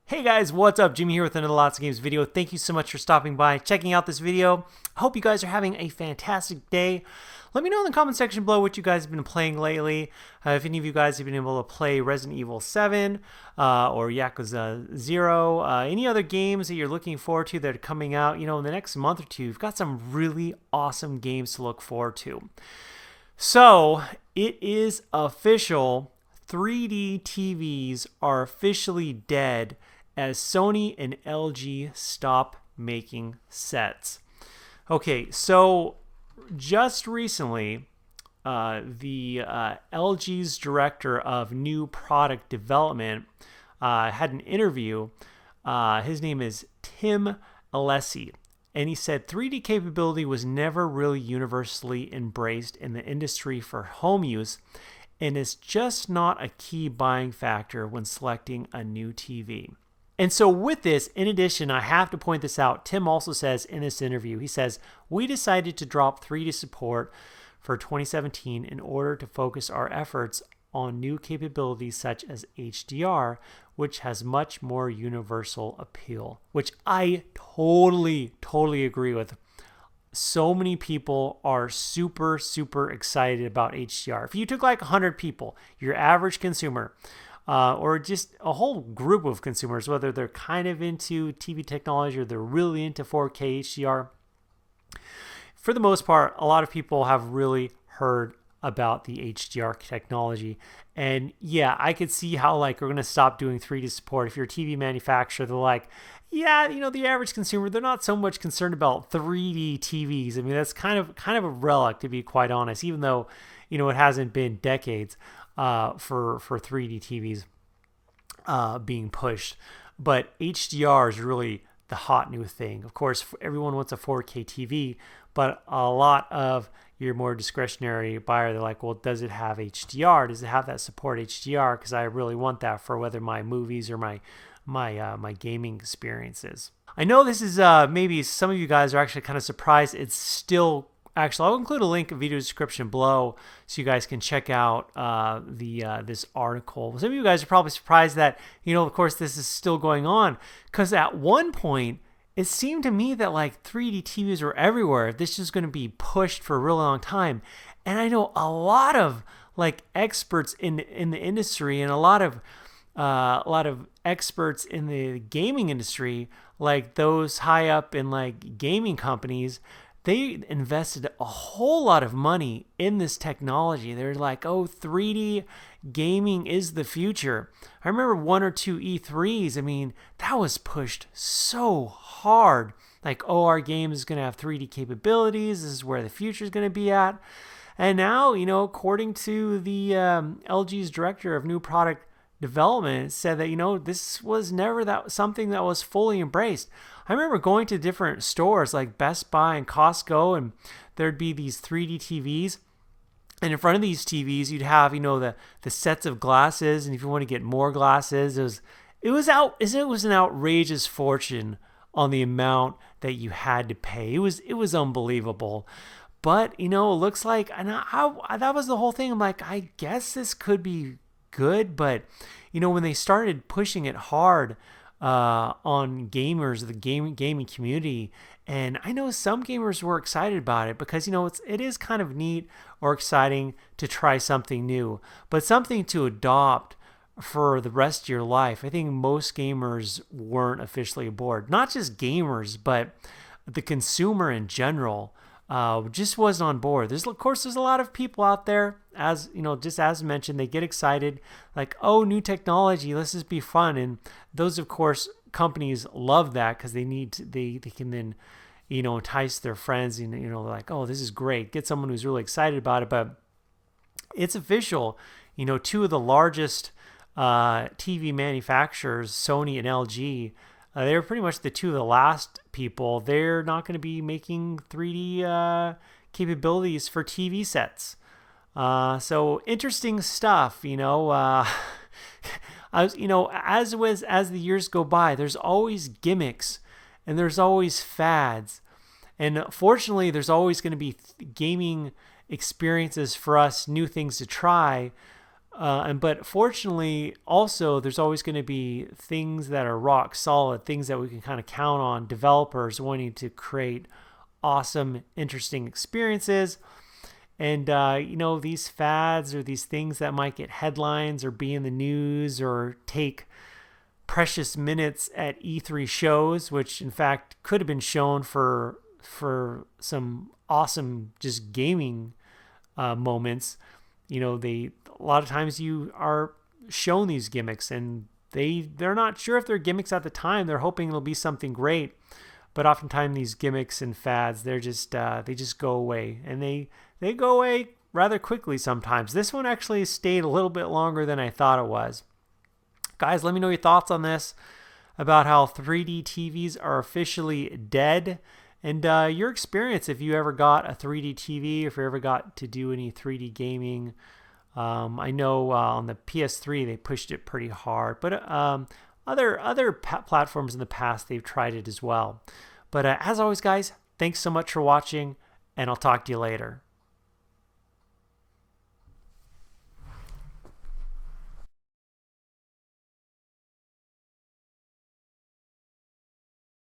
Hey guys, what's up? Jimmy here with another Lots of Games video. Thank you so much for stopping by, checking out this video. I hope you guys are having a fantastic day. Let me know in the comment section below what you guys have been playing lately. If any of you guys have been able to play Resident Evil 7 or Yakuza 0, any other games that you're looking forward to that are coming out, in the next month or two. You've got some really awesome games to look forward to. So, it is official. 3D TVs are officially dead as Sony and LG stop making sets. Okay, so just recently, the LG's director of new product development had an interview. His name is Tim Alessi, and he said 3D capability was never really universally embraced in the industry for home use, and is just not a key buying factor when selecting a new TV. And so with this, in addition, I have to point this out, Tim also says in this interview, he says, we decided to drop 3D support for 2017 in order to focus our efforts on new capabilities such as HDR, which has much more universal appeal, which I totally agree with. So many people are super excited about HDR. If you took like 100 people, your average consumer, or just a whole group of consumers, whether they're kind of into TV technology or they're really into 4K HDR, for the most part, a lot of people have really heard about the HDR technology. And yeah, I could see how we're going to stop doing 3D support. If you're a TV manufacturer, they're like, yeah, the average consumer, they're not so much concerned about 3D TVs. I mean, that's kind of a relic, to be quite honest, even though, it hasn't been decades for 3D TVs being pushed. But HDR is really the hot new thing. Of course, everyone wants a 4K TV, but a lot of your more discretionary buyer, they're like, well, does it have HDR? Does it have that support HDR? Because I really want that for whether my movies or my gaming experiences. I know this is maybe some of you guys are actually kind of surprised it's still. Actually, I'll include a link in the video description below so you guys can check out this article. Some of you guys are probably surprised that, of course, this is still going on, because at one point, it seemed to me that 3D TVs were everywhere. This is going to be pushed for a really long time. And I know a lot of experts in the industry and a lot of experts in the gaming industry, like those high up in gaming companies, they invested a whole lot of money in this technology. They're like, oh, 3D gaming is the future. I remember one or two E3s. I mean, that was pushed so hard. Oh, our game is going to have 3D capabilities. This is where the future is going to be at. And now, according to the LG's director of new product development, said that this was never something that was fully embraced. I remember going to different stores like Best Buy and Costco, and there'd be these 3D TVs, and in front of these TVs you'd have the sets of glasses, and if you want to get more glasses, it was an outrageous fortune on the amount that you had to pay. It was unbelievable. But it looks like, and that was the whole thing. I'm like, I guess this could be good, but when they started pushing it hard on gamers, the gaming community, and I know some gamers were excited about it because it is kind of neat or exciting to try something new, but something to adopt for the rest of your life. I think most gamers weren't officially aboard. Not just gamers, but the consumer in general just wasn't on board. Of course, there's a lot of people out there, as just as mentioned, they get excited, like, oh, new technology, let's just be fun. And those, of course, companies love that because they can then, entice their friends, and like, oh, this is great. Get someone who's really excited about it. But it's official. Two of the largest TV manufacturers, Sony and LG, they're pretty much the two of the last people. They're not going to be making 3D capabilities for TV sets. So interesting stuff, as the years go by, there's always gimmicks and there's always fads. And fortunately, there's always going to be gaming experiences for us, new things to try. But fortunately, also, there's always going to be things that are rock solid, things that we can kind of count on, developers wanting to create awesome, interesting experiences. And, these fads or these things that might get headlines or be in the news or take precious minutes at E3 shows, which in fact could have been shown for some awesome just gaming moments. A lot of times you are shown these gimmicks and they're not sure if they're gimmicks at the time. They're hoping it'll be something great, but oftentimes these gimmicks and fads, they just go away, and they go away rather quickly sometimes. This one actually stayed a little bit longer than I thought it was. Guys, let me know your thoughts on this, about how 3D TVs are officially dead, and your experience if you ever got a 3D TV, if you ever got to do any 3D gaming. I know on the PS3 they pushed it pretty hard, but other platforms in the past, they've tried it as well. But as always, guys, thanks so much for watching, and I'll talk to you later.